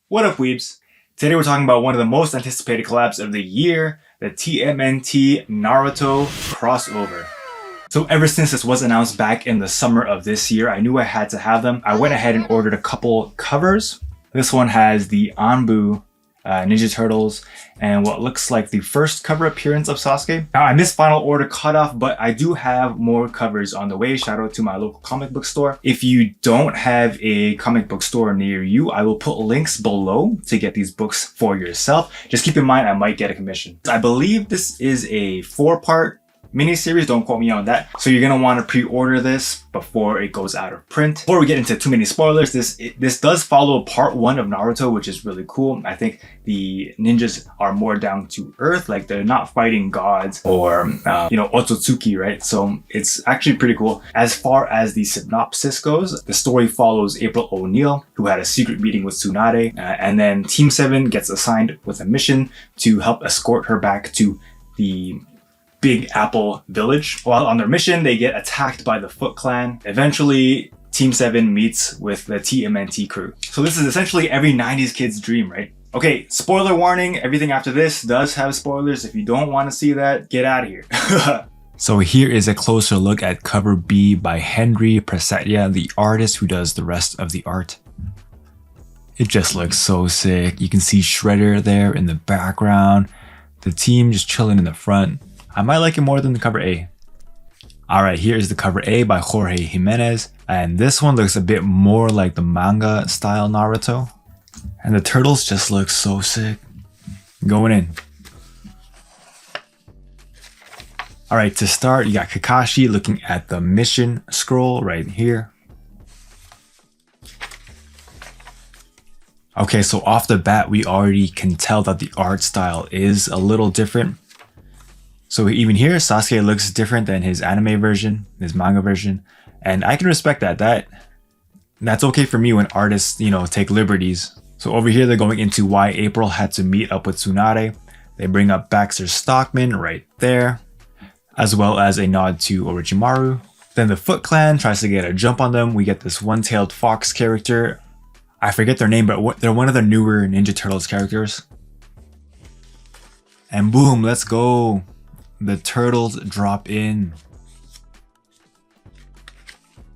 What up, weebs? Today we're talking about one of the most anticipated collabs of the year, the TMNT Naruto crossover. So ever since this was announced back in the summer of this year, I knew I had to have them. I went ahead and ordered a couple covers. This one has the Anbu Ninja Turtles and what looks like the first cover appearance of Sasuke. Now I missed final order cutoff, but I do have more covers on the way. Shout out to my local comic book store. If you don't have a comic book store near you, I will put links below to get these books for yourself. Just keep in mind I might get a commission. I believe this is a 4-part miniseries, don't quote me on that. So you're gonna want to pre-order this before it goes out of print. Before we get into too many spoilers, this does follow part 1 of Naruto, which is really cool. I think the ninjas are more down to earth, like they're not fighting gods or Otsutsuki, right? So it's actually pretty cool. As far as the synopsis goes, the story follows April O'Neil, who had a secret meeting with Tsunade, and then Team 7 gets assigned with a mission to help escort her back to the Big Apple Village. While on their mission, they get attacked by the Foot Clan. Eventually, Team 7 meets with the TMNT crew. So this is essentially every 90s kid's dream, right? Okay, spoiler warning, everything after this does have spoilers. If you don't want to see that, get out of here. So here is a closer look at cover B by Henry Prasetya, the artist who does the rest of the art. It just looks so sick. You can see Shredder there in the background. The team just chilling in the front. I might like it more than the cover A. Alright, here is the cover A by Jorge Jimenez, and this one looks a bit more like the manga style Naruto. And the turtles just look so sick. Going in. Alright, to start, you got Kakashi looking at the mission scroll right here. Okay, so off the bat, we already can tell that the art style is a little different. So even here, Sasuke looks different than his anime version, his manga version, and I can respect that. That's okay for me when artists, take liberties. So over here, they're going into why April had to meet up with Tsunade. They bring up Baxter Stockman right there, as well as a nod to Orochimaru. Then the Foot Clan tries to get a jump on them. We get this one-tailed fox character. I forget their name, but they're one of the newer Ninja Turtles characters. And boom, let's go. The turtles drop in.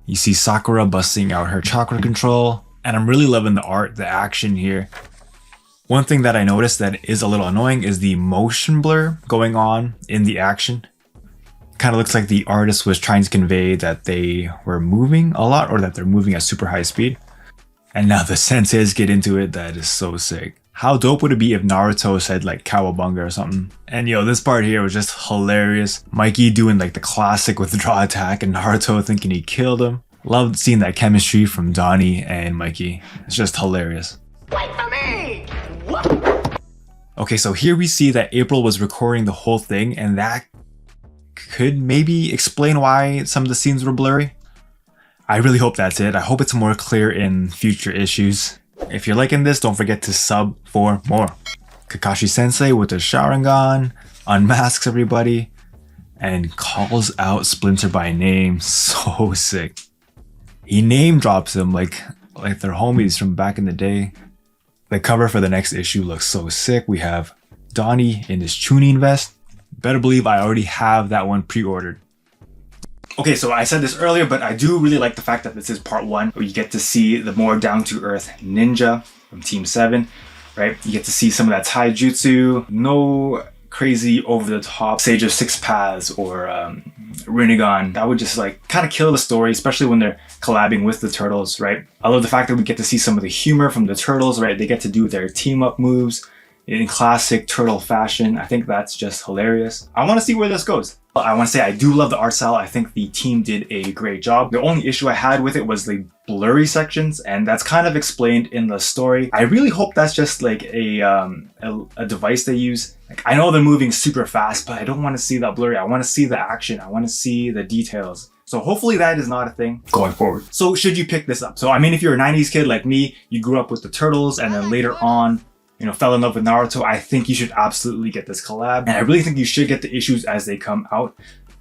You see Sakura busting out her chakra control, and I'm really loving the art, the action here. One thing that I noticed that is a little annoying is the motion blur going on in the action. Kind of looks like the artist was trying to convey that they were moving a lot or that they're moving at super high speed. And now the senseis get into it. That is so sick. How dope would it be if Naruto said like Cowabunga or something? And this part here was just hilarious. Mikey doing like the classic withdraw attack and Naruto thinking he killed him. Loved seeing that chemistry from Donnie and Mikey. It's just hilarious. Wait for me! Okay, so here we see that April was recording the whole thing, and that could maybe explain why some of the scenes were blurry. I really hope that's it. I hope it's more clear in future issues. If you're liking this, don't forget to sub for more. Kakashi Sensei with the Sharingan unmasks everybody and calls out Splinter by name. So sick. He name drops him like they're homies from back in the day. The cover for the next issue looks so sick. We have Donnie in his Chunin vest. Better believe I already have that one pre-ordered. Okay, so I said this earlier, but I do really like the fact that this is part 1, where you get to see the more down-to-earth ninja from Team 7, right? You get to see some of that taijutsu, no crazy over-the-top Sage of Six Paths or Rinnegan. That would just kind of kill the story, especially when they're collabing with the Turtles, right? I love the fact that we get to see some of the humor from the Turtles, right? They get to do their team-up moves in classic turtle fashion. I think that's just hilarious. I want to see where this goes. I want to say I do love the art style. I think the team did a great job. The only issue I had with it was the blurry sections, and that's kind of explained in the story. I really hope that's just like a device they use. I know they're moving super fast, but I don't want to see that blurry. I want to see the action. I want to see the details. So hopefully that is not a thing going forward. So should you pick this up? So I mean, if you're a 90s kid like me, you grew up with the Turtles and then later on, fell in love with Naruto, I think you should absolutely get this collab. And I really think you should get the issues as they come out.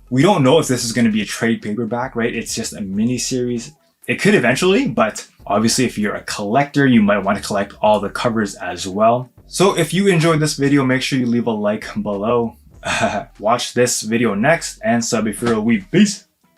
We don't know if this is going to be a trade paperback, right? It's just a mini series. It could eventually, but obviously if you're a collector, you might want to collect all the covers as well. So if you enjoyed this video, make sure you leave a like below. Watch this video next and sub if you're a weeb. Peace!